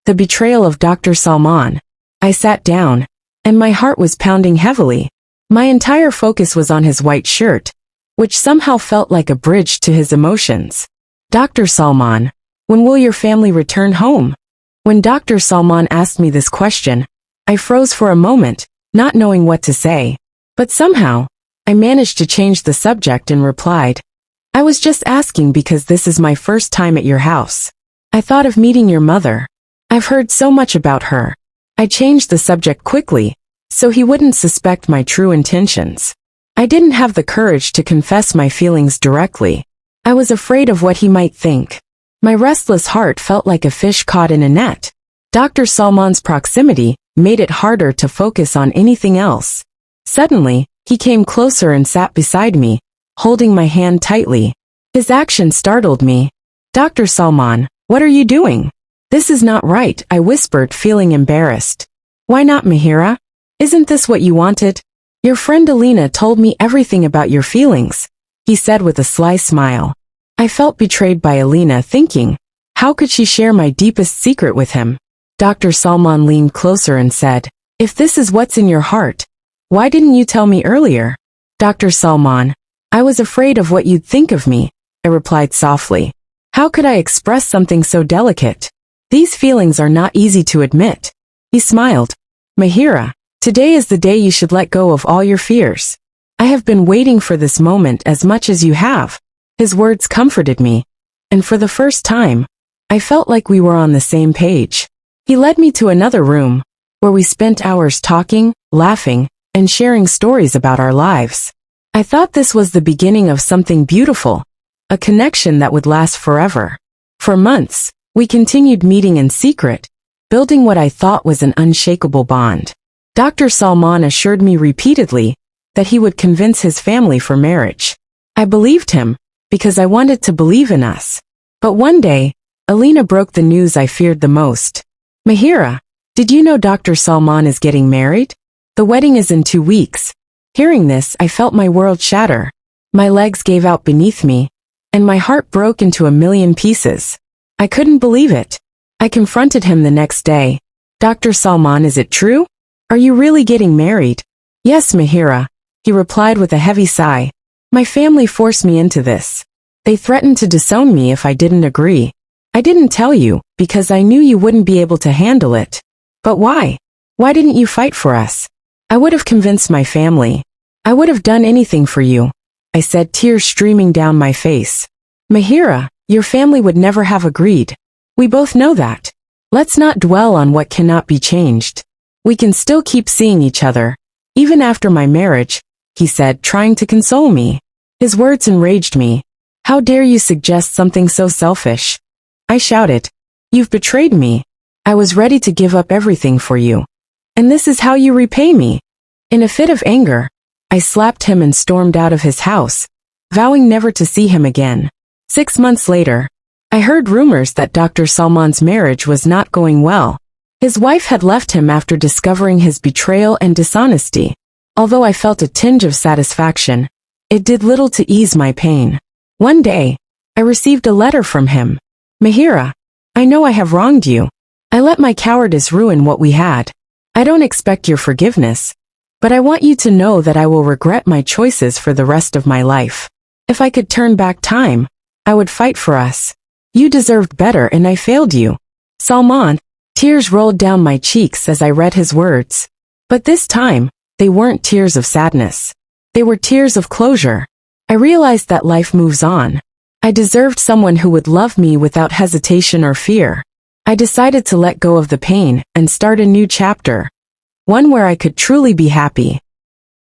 The betrayal of Dr. Salman. I sat down, and my heart was pounding heavily. My entire focus was on his white shirt, which somehow felt like a bridge to his emotions. Dr. Salman, when will your family return home? When Dr. Salman asked me this question, I froze for a moment, not knowing what to say. But somehow, I managed to change the subject and replied, I was just asking because this is my first time at your house. I thought of meeting your mother. I've heard so much about her. I changed the subject quickly, so he wouldn't suspect my true intentions. I didn't have the courage to confess my feelings directly. I was afraid of what he might think. My restless heart felt like a fish caught in a net. Dr. Salman's proximity made it harder to focus on anything else. Suddenly, he came closer and sat beside me, holding my hand tightly. His action startled me. Dr. Salman, what are you doing? This is not right, I whispered, feeling embarrassed. Why not, Mahira? Isn't this what you wanted? Your friend Alina told me everything about your feelings, he said with a sly smile. I felt betrayed by Alina, thinking, how could she share my deepest secret with him? Dr. Salman leaned closer and said, if this is what's in your heart, why didn't you tell me earlier? Dr. Salman, I was afraid of what you'd think of me, I replied softly. How could I express something so delicate? These feelings are not easy to admit. He smiled. Mahira, today is the day you should let go of all your fears. I have been waiting for this moment as much as you have. His words comforted me, and for the first time, I felt like we were on the same page. He led me to another room, where we spent hours talking, laughing, and sharing stories about our lives. I thought this was the beginning of something beautiful, a connection that would last forever. For months, we continued meeting in secret, building what I thought was an unshakable bond. Dr. Salman assured me repeatedly that he would convince his family for marriage. I believed him, because I wanted to believe in us. But one day, Alina broke the news I feared the most. Mahira, did you know Dr. Salman is getting married? The wedding is in 2 weeks. Hearing this, I felt my world shatter. My legs gave out beneath me, and my heart broke into a million pieces. I couldn't believe it. I confronted him the next day. Dr. Salman, is it true? Are you really getting married? Yes, Mahira, he replied with a heavy sigh. My family forced me into this. They threatened to disown me if I didn't agree. I didn't tell you, because I knew you wouldn't be able to handle it. But why? Why didn't you fight for us? I would have convinced my family. I would have done anything for you, I said, tears streaming down my face. Mahira, your family would never have agreed. We both know that. Let's not dwell on what cannot be changed. We can still keep seeing each other, even after my marriage, he said, trying to console me. His words enraged me. How dare you suggest something so selfish? I shouted. You've betrayed me. I was ready to give up everything for you. And this is how you repay me. In a fit of anger, I slapped him and stormed out of his house, vowing never to see him again. 6 months later, I heard rumors that Dr. Salman's marriage was not going well. His wife had left him after discovering his betrayal and dishonesty. Although I felt a tinge of satisfaction, it did little to ease my pain. One day, I received a letter from him. Mahira, I know I have wronged you. I let my cowardice ruin what we had. I don't expect your forgiveness, but I want you to know that I will regret my choices for the rest of my life. If I could turn back time, I would fight for us. You deserved better and I failed you. Salman, tears rolled down my cheeks as I read his words. But this time, they weren't tears of sadness. They were tears of closure. I realized that life moves on. I deserved someone who would love me without hesitation or fear. I decided to let go of the pain and start a new chapter. One where I could truly be happy.